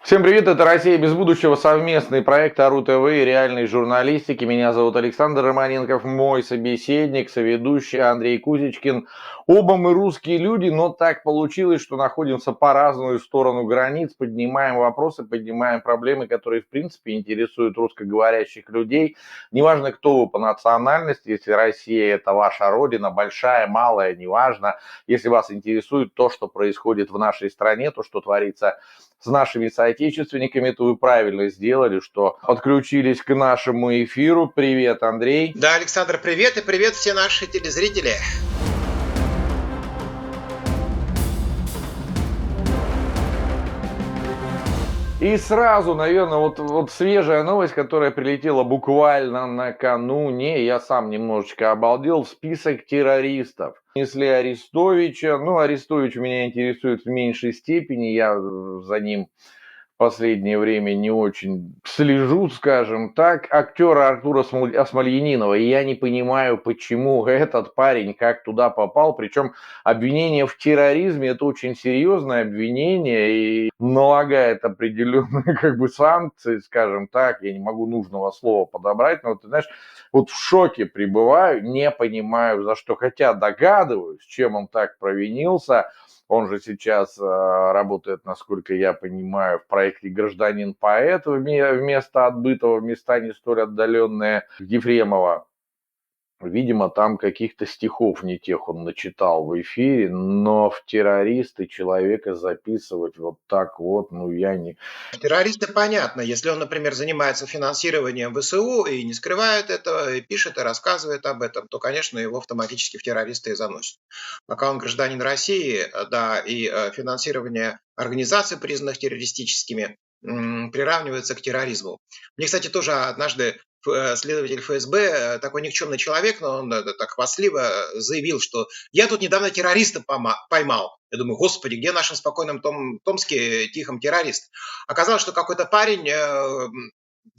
Всем привет, это «Россия без будущего», совместный проект АРУ ТВ и реальной журналистики. Меня зовут Александр Романенков, мой собеседник, соведущий Андрей Кузичкин. Оба мы русские люди, но так получилось, что находимся по разную сторону границ, поднимаем вопросы, поднимаем проблемы, которые в принципе интересуют русскоговорящих людей. Неважно, кто вы по национальности, если Россия – это ваша родина, большая, малая, неважно. Если вас интересует то, что происходит в нашей стране, то, что творится с нашими соотечественниками, то вы правильно сделали, что подключились к нашему эфиру. Привет, Андрей. Да, Александр, привет и привет все наши телезрители. И сразу, наверное, вот свежая новость, которая прилетела буквально накануне, я сам немножечко обалдел, в список террористов. Несли Арестовича, ну, Арестович меня интересует в меньшей степени, я за ним последнее время не очень слежу, скажем так, актера Артура Смольянинова. И я не понимаю, почему этот парень как туда попал. Причем обвинение в терроризме – это очень серьезное обвинение и налагает определенные как бы санкции, скажем так. Я не могу нужного слова подобрать, но ты знаешь, вот в шоке пребываю, не понимаю за что. Хотя догадываюсь, чем он так провинился. Он же сейчас работает, насколько я понимаю, в проекте «Гражданин-поэт» вместо отбытого в места не столь отдаленные Ефремова. Видимо, там каких-то стихов не тех он начитал в эфире, но в террористы человека записывать вот так вот, ну я не... Террористы понятно, если он, например, занимается финансированием ВСУ и не скрывает этого, и пишет, и рассказывает об этом, то, конечно, его автоматически в террористы и заносят. Пока он гражданин России, да, и финансирование организаций, признанных террористическими, приравнивается к терроризму. Мне, кстати, тоже однажды следователь ФСБ, такой никчемный человек, но он так хвастливо заявил, что я тут недавно террориста поймал. Я думаю, господи, где в нашем спокойном Томске тихом террорист? Оказалось, что какой-то парень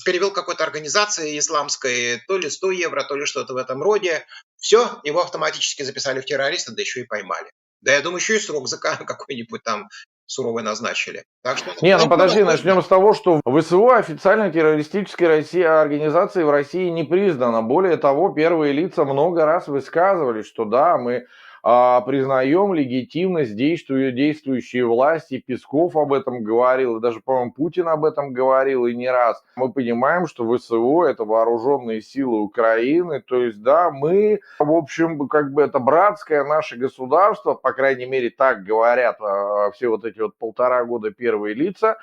перевел какой-то организации исламской то ли 100 евро, то ли что-то в этом роде. Все, его автоматически записали в террориста, да еще и поймали. Да, я думаю, еще и срок за какой-нибудь там суровый назначили. Так что Не, ну вполне подожди, возможно. начнем с того, что ВСУ официально террористической организацией в России не признана. Более того, первые лица много раз высказывались, что да, мы признаем легитимность действующей власти. Песков об этом говорил, и даже, по-моему, Путин об этом говорил и не раз. Мы понимаем, что ВСУ – это вооруженные силы Украины, то есть, да, мы, в общем, как бы это братское наше государство, по крайней мере, так говорят все вот эти вот 1,5 года первые лица.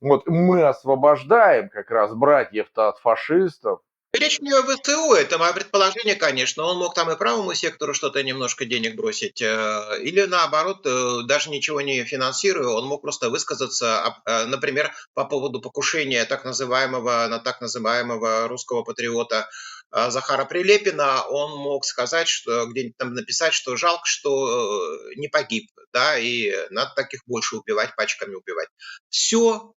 Вот мы освобождаем как раз братьев-то от фашистов. Речь не о ВСУ, это мое предположение, конечно. Он мог там и правому сектору что-то немножко денег бросить, или наоборот, даже ничего не финансируя, он мог просто высказаться, например, по поводу покушения на так называемого русского патриота Захара Прилепина. Он мог сказать, что где-нибудь там написать, что жалко, что не погиб, да, и надо таких больше убивать, пачками убивать. Все,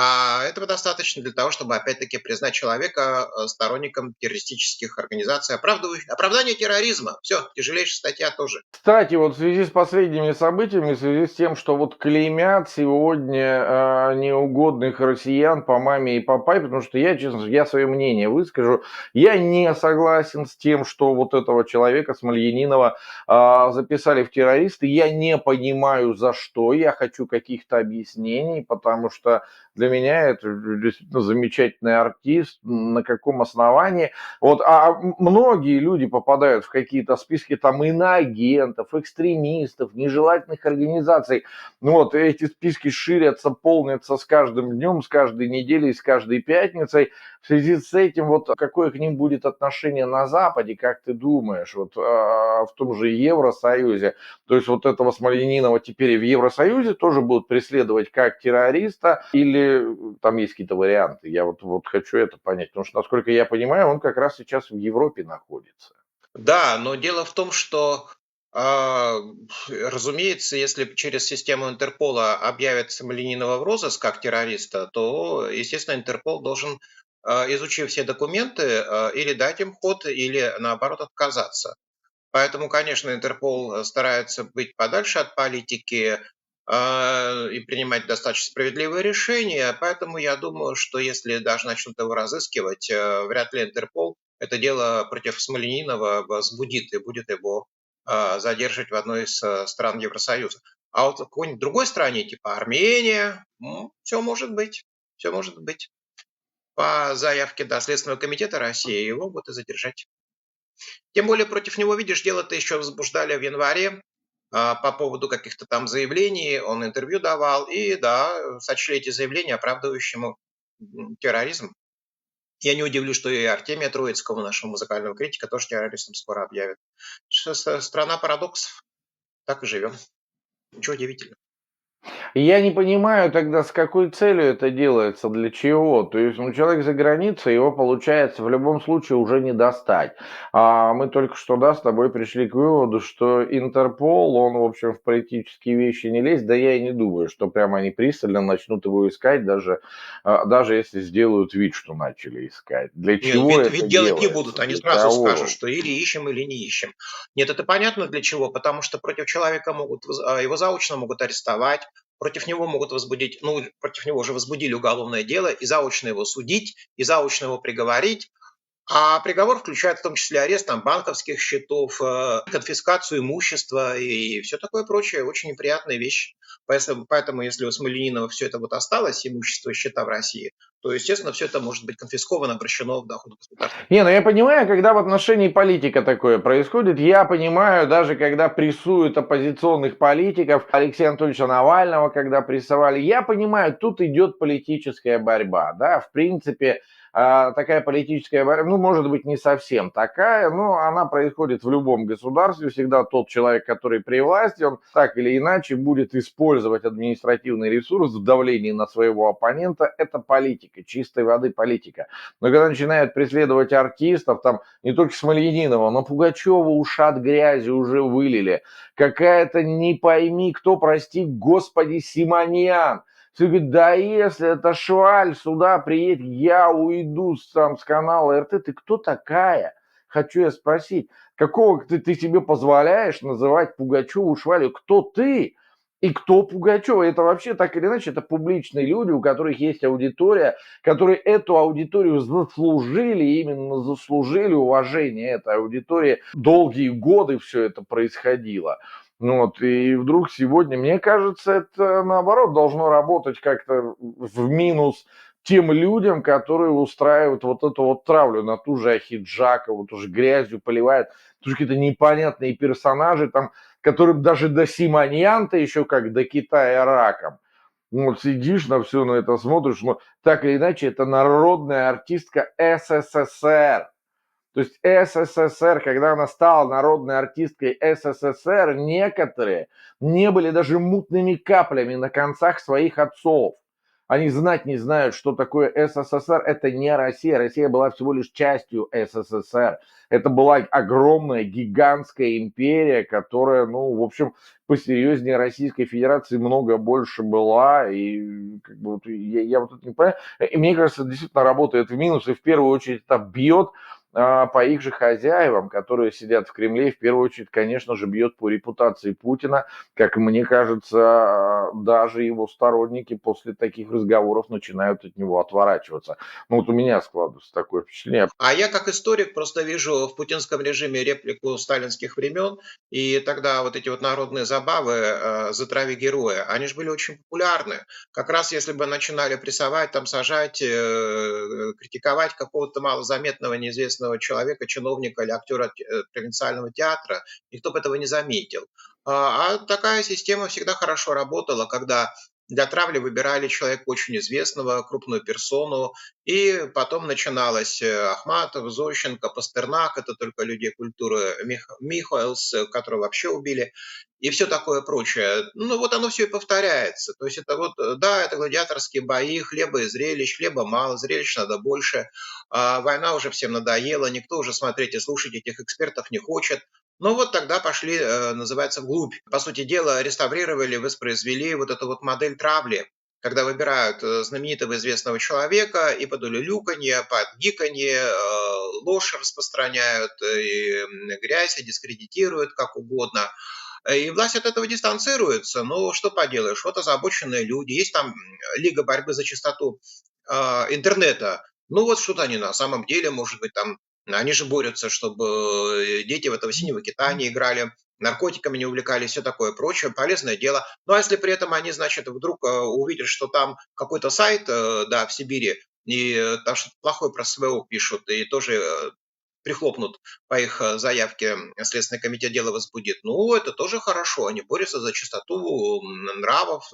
а этого достаточно для того, чтобы опять-таки признать человека сторонником террористических организаций. Оправдание терроризма. Все, тяжелейшая статья тоже. Кстати, вот в связи с последними событиями, в связи с тем, что вот клеймят сегодня неугодных россиян по маме и по папе, потому что я, честно, я свое мнение выскажу, я не согласен с тем, что вот этого человека, Смольянинова, записали в террористы, я не понимаю за что, я хочу каких-то объяснений, потому что для меня это действительно замечательный артист, на каком основании. Вот, многие люди попадают в какие-то списки там иноагентов, экстремистов, нежелательных организаций. Ну вот, эти списки ширятся, полнятся с каждым днем, с каждой неделей, с каждой пятницей. В связи с этим, вот какое к ним будет отношение на Западе, как ты думаешь, вот в том же Евросоюзе? То есть вот этого Смольянинова теперь и в Евросоюзе тоже будут преследовать как террориста, или там есть какие-то варианты? Я вот хочу это понять, потому что, насколько я понимаю, он как раз сейчас в Европе находится. Да, но дело в том, что, а, разумеется, если через систему Интерпола объявят Самолининова в розыск как террориста, то, естественно, Интерпол должен, изучив все документы, или дать им ход, или, наоборот, отказаться. Поэтому, конечно, Интерпол старается быть подальше от политики. и принимать достаточно справедливые решения. Поэтому я думаю, что если даже начнут его разыскивать, вряд ли Интерпол это дело против Смольянинова возбудит и будет его задерживать в одной из стран Евросоюза. А вот в какой-нибудь другой стране, типа Армения, все может быть. Все может быть. По заявке до Следственного комитета России его могут и задержать. Тем более против него, видишь, дело-то еще возбуждали в январе по поводу каких-то там заявлений, он интервью давал, и да, сочли эти заявления оправдывающим терроризм. Я не удивлюсь, что и Артемия Троицкого, нашего музыкального критика, тоже террористом скоро объявят. Страна парадоксов. Так и живем. Ничего удивительного. И я не понимаю тогда, с какой целью это делается, для чего. То есть, ну, человек за границей, его, получается, в любом случае уже не достать. А мы только что, да, с тобой пришли к выводу, что Интерпол, он, в общем, в политические вещи не лезет. Да я и не думаю, что прямо они пристально начнут его искать, даже если сделают вид, что начали искать. Для Нет, чего это вид делать не делается? будут, они Для сразу скажут, кого? что или ищем, или не ищем. Нет, это понятно для чего, потому что против человека могут, его заочно могут арестовать, против него могут возбудить, ну, против него уже возбудили уголовное дело, и заочно его судить, и заочно его приговорить. А приговор включает в том числе арест там, банковских счетов, конфискацию имущества и все такое прочее. Очень неприятные вещи. Поэтому если у Смольянинова все это вот осталось, имущество и счета в России, то, естественно, все это может быть конфисковано, обращено в доход государства. Не, ну я понимаю, когда в отношении политика такое происходит, я понимаю, даже когда прессуют оппозиционных политиков, Алексея Анатольевича Навального, когда прессовали, я понимаю, тут идет политическая борьба, да, в принципе, такая политическая борьба, ну, может быть, не совсем такая, но она происходит в любом государстве, всегда тот человек, который при власти, он так или иначе будет использовать административный ресурс в давлении на своего оппонента, это политика, чистой воды политика. Но когда начинают преследовать артистов, там не только Смольянинова, но Пугачева ушат грязи уже вылили. Какая-то не пойми кто, прости господи, Симоньян. Все говорит, да если это шваль сюда приедет, я уйду с канала РТ. Ты кто такая? Хочу я спросить. Какого ты себе позволяешь называть Пугачеву швалью? Кто ты? И кто Пугачева? Это вообще так или иначе, это публичные люди, у которых есть аудитория, которые эту аудиторию заслужили, именно заслужили уважение этой аудитории. Долгие годы все это происходило. Ну вот, и вдруг сегодня, мне кажется, это наоборот должно работать как-то в минус тем людям, которые устраивают вот эту вот травлю на ту же Ахиджака, вот уже грязью поливают, тоже какие-то непонятные персонажи, там, которым даже до Симоньянта еще как до Китая раком. Ну, вот сидишь на все на это смотришь, но так или иначе это народная артистка СССР. То есть СССР, когда она стала народной артисткой СССР, некоторые не были даже мутными каплями на концах своих отцов. Они знать не знают, что такое СССР. Это не Россия. Россия была всего лишь частью СССР. Это была огромная, гигантская империя, которая, ну, в общем, посерьезнее Российской Федерации много больше была. И как бы, вот, я вот это не понимаю. И мне кажется, действительно работает в минус. И в первую очередь это бьет по их же хозяевам, которые сидят в Кремле, и в первую очередь, конечно же, бьет по репутации Путина. Как мне кажется, даже его сторонники после таких разговоров начинают от него отворачиваться. Ну вот у меня складывается такое впечатление. А я как историк просто вижу в путинском режиме реплику сталинских времен, и тогда вот эти вот народные забавы «Затрави героя», они же были очень популярны. Как раз если бы начинали прессовать, там сажать, критиковать какого-то малозаметного неизвестного человека, чиновника или актера провинциального театра, никто бы этого не заметил. А такая система всегда хорошо работала, когда для травли выбирали человека очень известного, крупную персону, и потом начиналось Ахматов, Зощенко, Пастернак, это только люди культуры, Михаэлс, которого вообще убили, и все такое прочее. Ну вот оно все и повторяется. То есть это вот, да, это гладиаторские бои, хлеба и зрелищ, хлеба мало, зрелищ надо больше, война уже всем надоела, никто уже смотреть и слушать этих экспертов не хочет. Ну вот тогда пошли, называется, вглубь. По сути дела, реставрировали, воспроизвели вот эту вот модель травли, когда выбирают знаменитого известного человека и под улюлюканье, под гиканье, ложь распространяют, и грязь, и дискредитируют как угодно. И власть от этого дистанцируется. Ну, что поделаешь, вот озабоченные люди. Есть там Лига борьбы за чистоту интернета. Ну, вот что-то они на самом деле, может быть, там, они же борются, чтобы дети в этого синего кита не играли, наркотиками не увлекались, все такое прочее, полезное дело. Ну, а если при этом они, значит, вдруг увидят, что там какой-то сайт, да, в Сибири, и там что-то плохое про СВО пишут, и тоже прихлопнут по их заявке, Следственный комитет дело возбудит. Ну, это тоже хорошо. Они борются за чистоту нравов,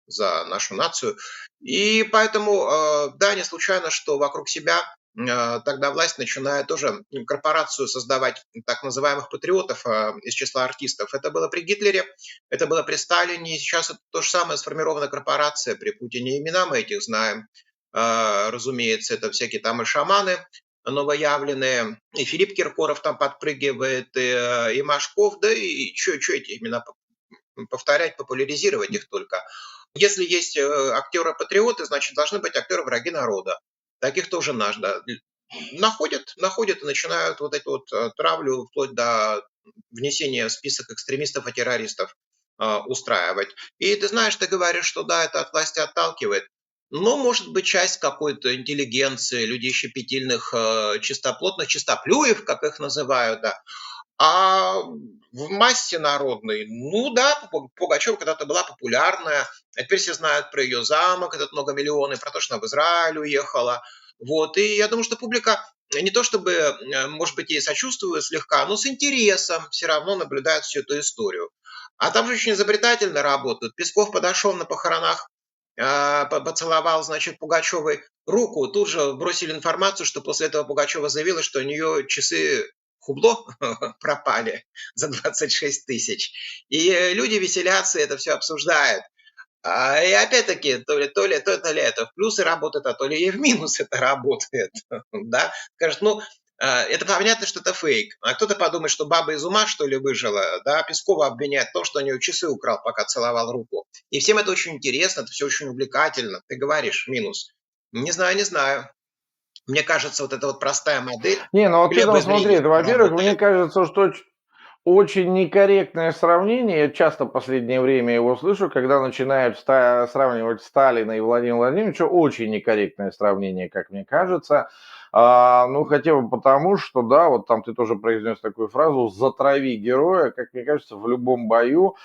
за нашу нацию. И поэтому, да, не случайно, что вокруг себя тогда власть начинает тоже корпорацию создавать так называемых патриотов из числа артистов. Это было при Гитлере, это было при Сталине, и сейчас это то же самое сформирована корпорация при Путине. Имена мы этих знаем. Разумеется, это всякие там и шаманы, новоявленные, и Филипп Киркоров там подпрыгивает, и Машков, да и что эти имена повторять, популяризировать их только. Если есть актеры-патриоты, значит, должны быть актеры враги народа. Таких тоже надо. Находят и начинают вот эту вот травлю вплоть до внесения в список экстремистов и террористов устраивать. И ты знаешь, ты говоришь, что да, это от власти отталкивает. Но, может быть, часть какой-то интеллигенции, людей щепетильных, чистоплотных, чистоплюев, как их называют, да, а в массе народной, ну да, Пугачева когда-то была популярная, а теперь все знают про ее замок, этот многомиллионный, про то, что она в Израиль уехала. Вот, и я думаю, что публика не то чтобы, может быть, ей сочувствует слегка, но с интересом все равно наблюдает всю эту историю. А там же очень изобретательно работают. Песков подошел на похоронах, поцеловал, значит, Пугачевой руку, тут же бросили информацию, что после этого Пугачева заявила, что у нее часы Хубло пропали за 26 тысяч. И люди веселятся, это все обсуждают. И опять-таки, то ли это в плюсы работает, а то ли и в минус это работает. Да? Скажет, ну, это понятно, что это фейк. А кто-то подумает, что баба из ума, что ли, выжила. Да? Пескова обвиняет в том, что у нее часы украл, пока целовал руку. И всем это очень интересно, это все очень увлекательно. Ты говоришь, минус. Не знаю, не знаю. Мне кажется, вот эта вот простая модель Не, ну вот ты Глеба там смотри, это, Зеленского во-первых, мне работает. кажется, что очень некорректное сравнение. Я часто в последнее время его слышу, когда начинают сравнивать Сталина и Владимира Владимировича. Очень некорректное сравнение, как мне кажется. Ну, хотя бы потому, что, да, вот там ты тоже произнес такую фразу «затрави героя». Как мне кажется, в любом бою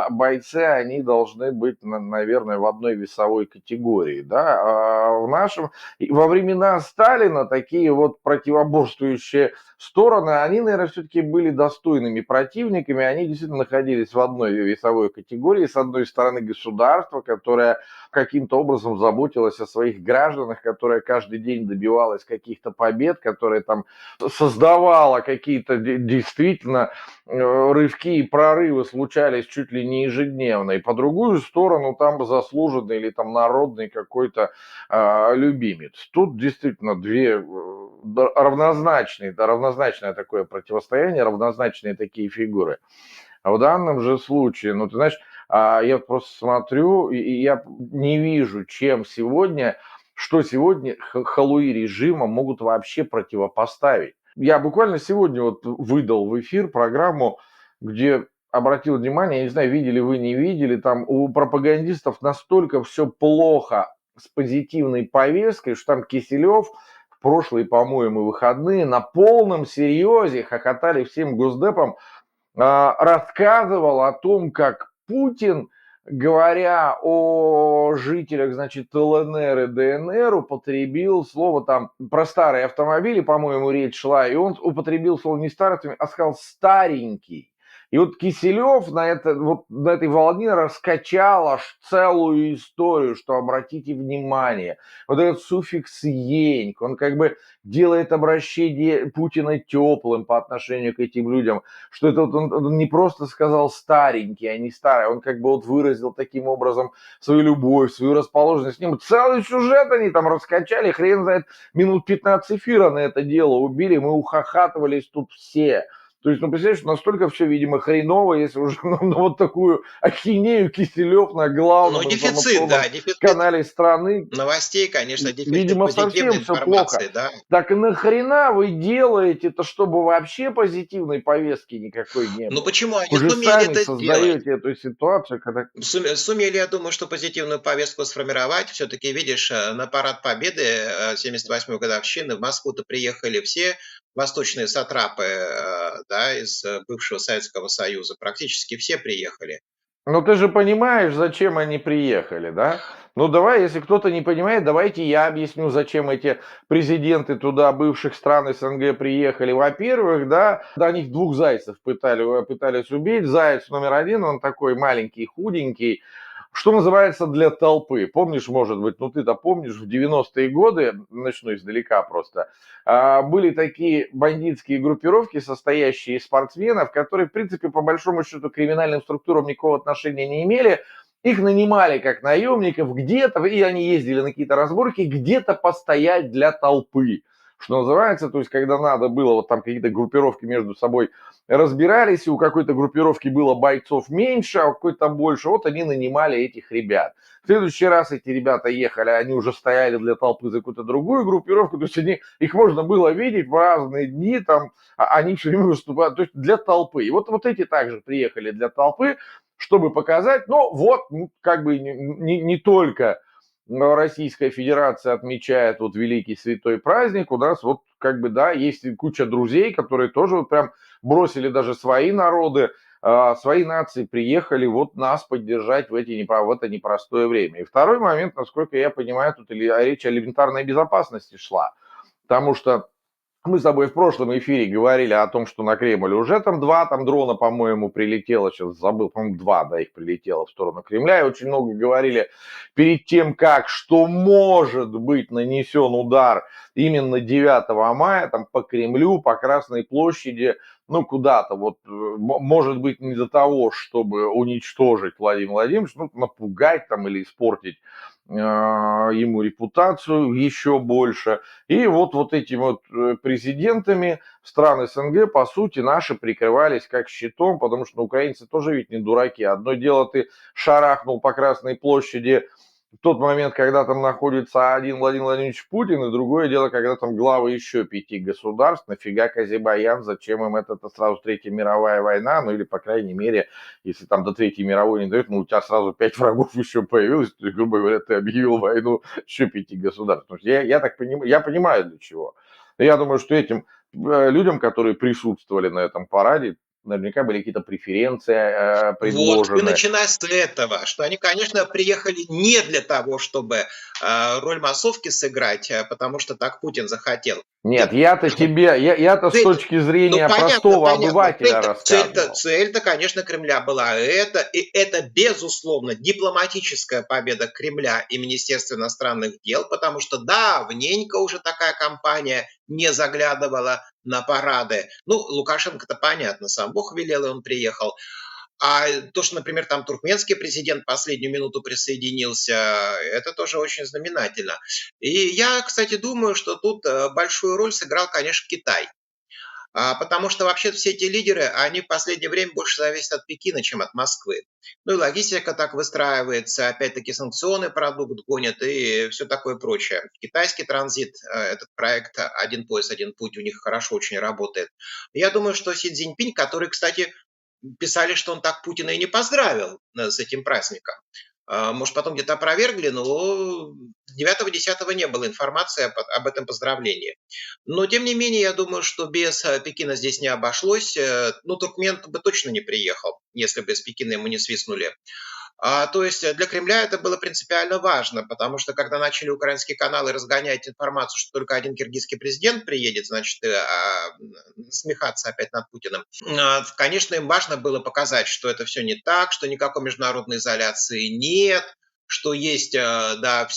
бойцы, они должны быть, наверное, в одной весовой категории, да. Во времена Сталина такие вот противоборствующие стороны, они, наверное, все-таки были достойными противниками, они действительно находились в одной весовой категории. С одной стороны, государство, которое каким-то образом заботилось о своих гражданах, которое каждый день добивалось каких-то побед, которое там создавало какие-то действительно рывки и прорывы случались чуть ли не ежедневно. И по другую сторону там заслуженный или там народный какой-то любимец. Тут действительно две равнозначные, да, равнозначное такое противостояние, равнозначные такие фигуры. А в данном же случае, ну, ты знаешь, я просто смотрю, и я не вижу, что сегодня халуи режима могут вообще противопоставить. Я буквально сегодня вот выдал в эфир программу, где обратил внимание, я не знаю, видели вы, не видели, там у пропагандистов настолько все плохо с позитивной повесткой, что там Киселев в прошлые, по-моему, выходные на полном серьезе хохотали всем госдепам, рассказывал о том, как Путин, говоря о жителях, значит, ЛНР и ДНР, употребил слово там про старые автомобили, по-моему, речь шла, и он употребил слово не старый, а сказал старенький. И вот Киселев вот на этой волне раскачал аж целую историю, что обратите внимание, вот этот суффикс «еньк», он как бы делает обращение Путина теплым по отношению к этим людям, что это вот он не просто сказал старенький, а не старый, он как бы вот выразил таким образом свою любовь, свою расположенность к нему. Целый сюжет они там раскачали, хрен знает, минут 15 эфира на это дело убили, мы ухахатывались тут все. То есть, ну, представляешь, настолько все, видимо, хреново, если уже на вот такую ахинею Киселев на Ну, главном дефицит, информационном да, дефицит канале страны. новостей, конечно, дефицит Видимо, позитивной совсем все плохо. информации, да. Так нахрена вы делаете это, чтобы вообще позитивной повестки никакой не Но было? почему они Вы же сумели сами это сделать? создаете эту ситуацию, когда Сумели, я думаю, что позитивную повестку сформировать. Все-таки, видишь, на парад Победы 78-й годовщины в Москву-то приехали все восточные сатрапы, да, из бывшего Советского Союза. Практически все приехали. ну, ты же понимаешь, зачем они приехали, да? Ну, давай, если кто-то не понимает, давайте я объясню, зачем эти президенты туда, бывших стран СНГ, приехали. Во-первых, да, они двух зайцев пытались убить. Заяц номер один, он такой маленький, худенький, что называется, для толпы. Помнишь, может быть, ну ты-то помнишь, в 90-е годы, начну издалека просто, были такие бандитские группировки, состоящие из спортсменов, которые, в принципе, по большому счету, к криминальным структурам никакого отношения не имели. Их нанимали как наемников где-то, и они ездили на какие-то разборки, где-то постоять для толпы, что называется. То есть, когда надо было, вот там какие-то группировки между собой разбирались, и у какой-то группировки было бойцов меньше, а у какой-то больше, вот они нанимали этих ребят. В следующий раз эти ребята ехали, они уже стояли для толпы за какую-то другую группировку, то есть их можно было видеть в разные дни, там, они все время выступают, то есть для толпы. И вот эти также приехали для толпы, чтобы показать, ну вот, как бы не только Российская Федерация отмечает вот великий святой праздник, у нас вот как бы, да, есть куча друзей, которые тоже вот прям бросили даже свои народы, свои нации, приехали вот нас поддержать в это непростое время. И второй момент, насколько я понимаю, тут речь о элементарной безопасности шла, потому что мы с тобой в прошлом эфире говорили о том, что на Кремль уже там два там дрона, по-моему, прилетело, сейчас забыл, по-моему, два, да, их прилетело в сторону Кремля, и очень много говорили перед тем, что может быть нанесен удар именно 9 мая, там, по Кремлю, по Красной площади, ну, куда-то, вот, может быть, не для того, чтобы уничтожить Владимира Владимировича, ну, напугать там или испортить ему репутацию еще больше. И вот этими вот президентами стран СНГ, по сути, наши прикрывались как щитом, потому что украинцы тоже ведь не дураки. Одно дело, ты шарахнул по Красной площади в тот момент, когда там находится один Владимир Владимирович Путин, и другое дело, когда там главы еще 5 государств, нафига Азербайджан, зачем им это сразу Третья мировая война, ну или, по крайней мере, если там до Третьей мировой не дают, ну у тебя сразу 5 врагов еще появилось, то есть, грубо говоря, ты объявил войну еще 5 государств. Я так понимаю, я понимаю для чего. Я думаю, что этим людям, которые присутствовали на этом параде, наверняка были какие-то преференции Вот, и предложены. начиная с этого, что они, конечно, приехали не для того, чтобы роль массовки сыграть, потому что так Путин захотел. Нет, Нет, я-то с цель, точки ну зрения понятно, простого понятно. обывателя рассказывал. Цель-то, конечно, Кремля была это, и это, безусловно, дипломатическая победа Кремля и Министерства иностранных дел, потому что давненько уже такая кампания не заглядывала на парады. Ну, Лукашенко-то понятно, сам Бог велел, и он приехал. А то, что, например, там туркменский президент последнюю минуту присоединился, это тоже очень знаменательно. И я, кстати, думаю, что тут большую роль сыграл, конечно, Китай. Потому что вообще все эти лидеры, они в последнее время больше зависят от Пекина, чем от Москвы. Ну и логистика так выстраивается, опять-таки санкционный продукт гонят и все такое прочее. Китайский транзит, этот проект «Один пояс, один путь» у них хорошо очень работает. Я думаю, что Си Цзиньпинь, который, кстати, писали, что он так Путина и не поздравил с этим праздником. Может, потом где-то опровергли, но 9-10 не было информации об этом поздравлении. Но, тем не менее, я думаю, что без Пекина здесь не обошлось. Ну, Туркмен бы точно не приехал, если бы из Пекина ему не свистнули. То есть для Кремля это было принципиально важно, потому что когда начали украинские каналы разгонять информацию, что только один киргизский президент приедет, значит, смехаться опять над Путиным, конечно, им важно было показать, что это все не так, что никакой международной изоляции нет, что есть, да,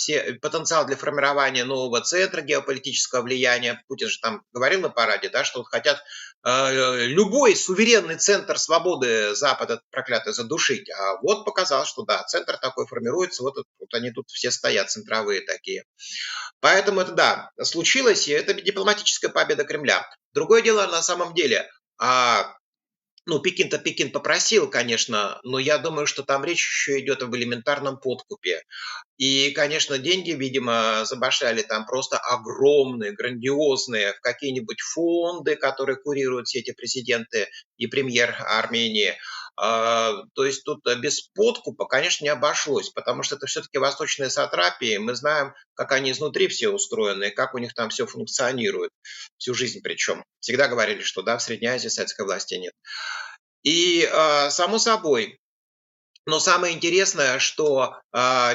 потенциал для формирования нового центра геополитического влияния. Путин же там говорил на параде, да, что вот хотят любой суверенный центр свободы Запада проклятый задушить. А вот показалось, что да, центр такой формируется, вот они тут все стоят, центровые такие. Поэтому это да, случилось, и это дипломатическая победа Кремля. Другое дело на самом деле, А, ну, Пекин попросил, конечно, но я думаю, что там речь еще идет об элементарном подкупе. И, конечно, деньги, видимо, забашляли там просто огромные, грандиозные, в какие-нибудь фонды, которые курируют все эти президенты и премьер Армении. То есть тут без подкупа, конечно, не обошлось, потому что это все-таки восточные сатрапии. Мы знаем, как они изнутри все устроены, как у них там все функционирует, всю жизнь причем. Всегда говорили, что да, в Средней Азии советской власти нет. И, само собой, но самое интересное, что,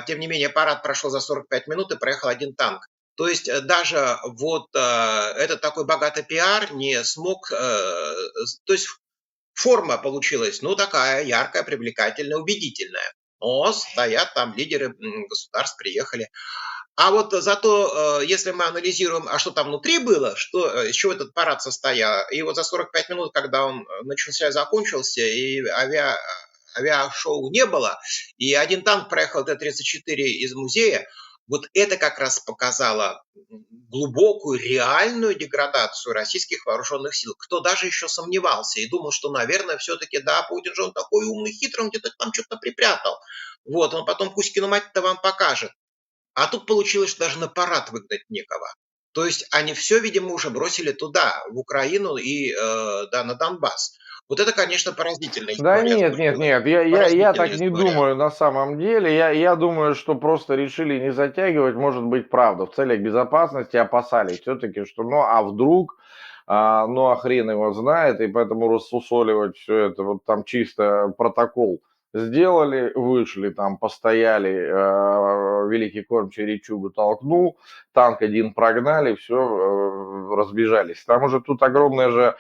тем не менее, парад прошел за 45 минут и проехал один танк. То есть даже вот этот такой богатый пиар не смог, то есть форма получилась, ну, такая яркая, привлекательная, убедительная. О, стоят там лидеры государств, приехали. А вот зато, если мы анализируем, а что там внутри было, из чего этот парад состоял, и вот за 45 минут, когда он начался и закончился, и авиашоу не было, и один танк проехал Т-34 из музея, вот это как раз показало глубокую, реальную деградацию российских вооруженных сил. Кто даже еще сомневался и думал, что, наверное, все-таки, да, Путин же он такой умный, хитрый, он где-то там что-то припрятал. Вот, он потом Кузькину мать-то вам покажет. А тут получилось, что даже на парад выгнать некого. То есть они все, видимо, уже бросили туда, в Украину и да, на Донбасс. Вот это, конечно, поразительная Да история нет, нет, случилась. нет, я так Поразительная не история. думаю на самом деле. Я думаю, что просто решили не затягивать, может быть, правда, в целях безопасности опасались все-таки, что ну а вдруг, ну а хрен его знает, и поэтому рассусоливать все это, вот там чисто протокол сделали, вышли, там постояли, Великий Кормчий речугу толкнул, танк один прогнали, все, разбежались. Там уже тут огромное же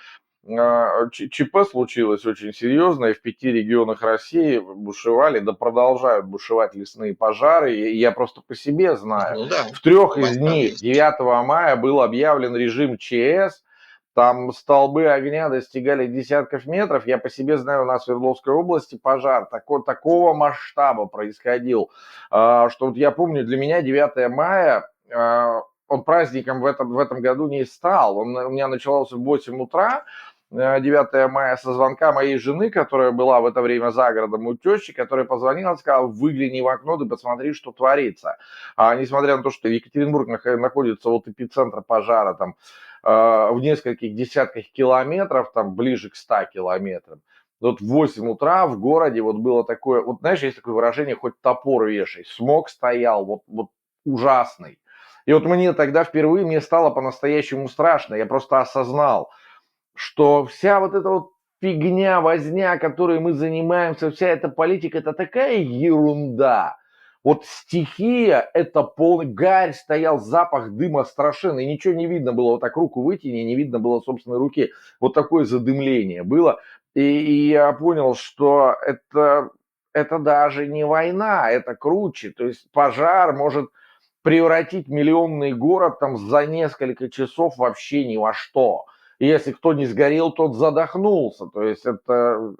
ЧП случилось очень серьезное. В 5 регионах России бушевали, да продолжают бушевать лесные пожары. И я просто по себе знаю. Ну да, В 3 у вас из там них есть. 9 мая был объявлен режим ЧС. Там столбы огня достигали десятков метров. Я по себе знаю, у нас в Свердловской области пожар такого масштаба происходил, что вот я помню, для меня 9 мая он праздником в этом году не стал. У меня начался в 8 утра, 9 мая, со звонка моей жены, которая была в это время за городом у тещи, которая позвонила и сказала: выгляни в окно, да посмотри, что творится. Несмотря на то, что Екатеринбург находится от эпицентра пожара там в нескольких десятках километров, там ближе к 100 километрам. Вот в 8 утра в городе вот было такое, вот знаешь, есть такое выражение, хоть топор вешай, смог стоял, вот ужасный. И вот мне тогда впервые мне стало по-настоящему страшно, я просто осознал, что вся вот эта вот фигня, возня, которой мы занимаемся, вся эта политика, это такая ерунда. Вот стихия, это полный гарь, стоял запах дыма страшенный, ничего не видно было, вот так руку вытяни, не видно было собственной руки, вот такое задымление было. И я понял, что это даже не война, это круче, то есть пожар может превратить миллионный город там за несколько часов вообще ни во что. И если кто не сгорел, тот задохнулся. То есть это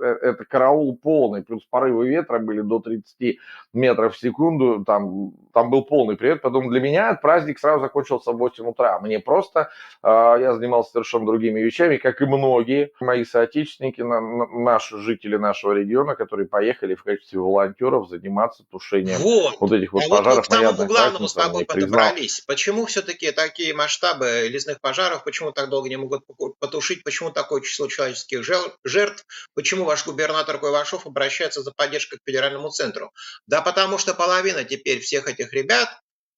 караул полный. Плюс порывы ветра были до 30 метров в секунду. Там был полный привет. Потом для меня этот праздник сразу закончился в 8 утра. Мне просто, я занимался совершенно другими вещами, как и многие мои соотечественники, наши жители нашего региона, которые поехали в качестве волонтеров заниматься тушением Вот. вот этих А вот вот мы к пожаров. Моя самому главному с одноклассница тобой мне признал. подобрались. Почему все-таки такие масштабы лесных пожаров, почему так долго не могут потушить, почему такое число человеческих жертв, почему ваш губернатор Куйвашев обращается за поддержкой к федеральному центру? Да потому что половина теперь всех этих ребят,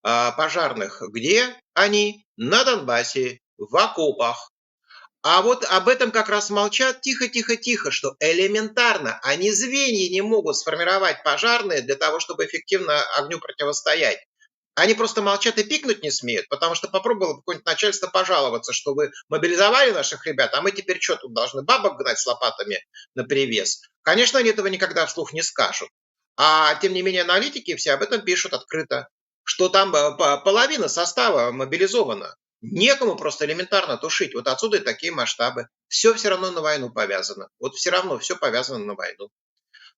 пожарных, где они? На Донбассе, в окопах. А вот об этом как раз молчат тихо-тихо-тихо, что элементарно они звенья не могут сформировать пожарные для того, чтобы эффективно огню противостоять. Они просто молчат и пикнуть не смеют, потому что попробовало какое-нибудь начальство пожаловаться, что вы мобилизовали наших ребят, а мы теперь что, тут должны бабок гнать с лопатами на привес? Конечно, они этого никогда вслух не скажут. А тем не менее аналитики все об этом пишут открыто, что там половина состава мобилизована. Некому просто элементарно тушить. Вот отсюда и такие масштабы. Все равно на войну повязано. Вот все равно все повязано на войну.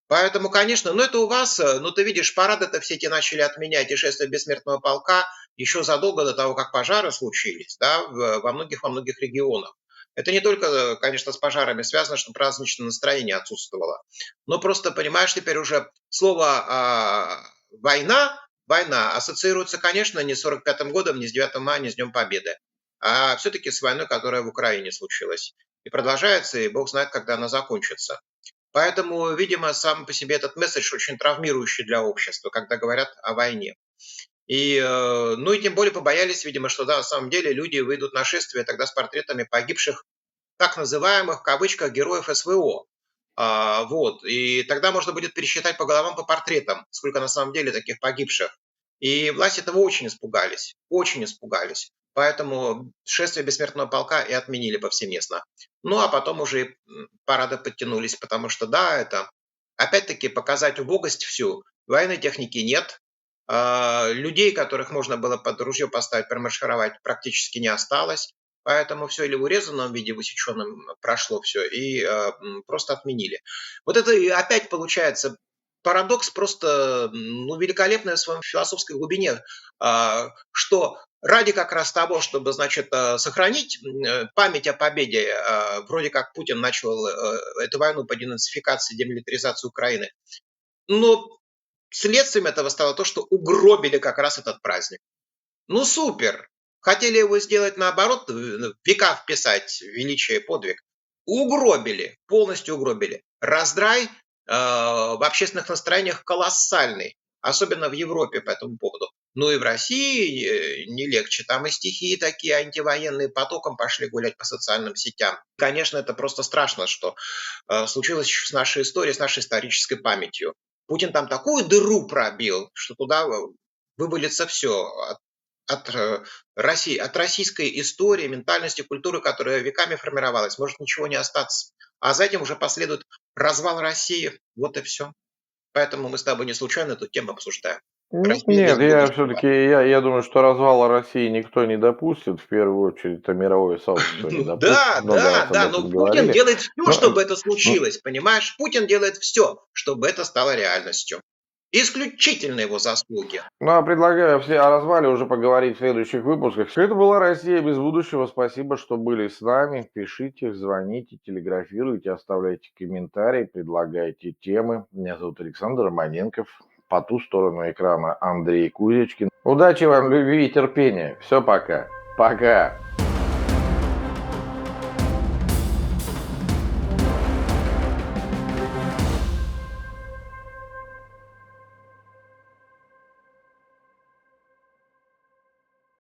Поэтому, конечно, ну это у вас, ну ты видишь, парады-то все эти начали отменять и шествие бессмертного полка еще задолго до того, как пожары случились, да, во многих регионах. Это не только, конечно, с пожарами связано, что праздничное настроение отсутствовало, но просто, понимаешь, теперь уже слово война ассоциируется, конечно, не с 45-м годом, не с 9 мая, не с Днем Победы, а все-таки с войной, которая в Украине случилась. И продолжается, и бог знает, когда она закончится. Поэтому, видимо, сам по себе этот месседж очень травмирующий для общества, когда говорят о войне. Ну и тем более побоялись, видимо, что да, на самом деле люди выйдут на шествие тогда с портретами погибших, так называемых, в кавычках, героев СВО. Вот. И тогда можно будет пересчитать по головам, по портретам, сколько на самом деле таких погибших. И власти этого очень испугались, очень испугались. Поэтому шествие бессмертного полка и отменили повсеместно. Ну, а потом уже и парады подтянулись, потому что, да, это опять-таки показать убогость всю. Военной техники нет, людей, которых можно было под ружье поставить, промаршировать, практически не осталось. Поэтому все или в урезанном виде, высеченном прошло все, и просто отменили. Вот это и опять получается парадокс просто ну, великолепный в своем философской глубине, что ради как раз того, чтобы, значит, сохранить память о победе, вроде как Путин начал эту войну по денацификации, демилитаризации Украины, но следствием этого стало то, что угробили как раз этот праздник. Ну супер! Хотели его сделать наоборот, в века вписать величие и подвиг. Угробили, полностью угробили. Раздрай в общественных настроениях колоссальный, особенно в Европе по этому поводу. Ну и в России не легче. Там и стихи такие антивоенные потоком пошли гулять по социальным сетям. Конечно, это просто страшно, что случилось с нашей историей, с нашей исторической памятью. Путин там такую дыру пробил, что туда вывалится все от России, от российской истории, ментальности, культуры, которая веками формировалась, может ничего не остаться. А за этим уже последует развал России. Вот и все. Поэтому мы с тобой не случайно эту тему обсуждаем. Россию без Нет, я будущего. все-таки, я думаю, что развала России никто не допустит, в первую очередь, это мировое сообщество не Ну допустит, да, много да, раз об да, этом но Путин говорили. делает все, Но, чтобы это ну, случилось, понимаешь? Путин делает все, чтобы это стало реальностью. Исключительно его заслуги. ну, а предлагаю о развале уже поговорить в следующих выпусках. Это была «Россия без будущего». Спасибо, что были с нами. Пишите, звоните, телеграфируйте, оставляйте комментарии, предлагайте темы. Меня зовут Александр Романенков. По ту сторону экрана Андрей Кузечкин. Удачи вам, любви и терпения. Все, пока. Пока.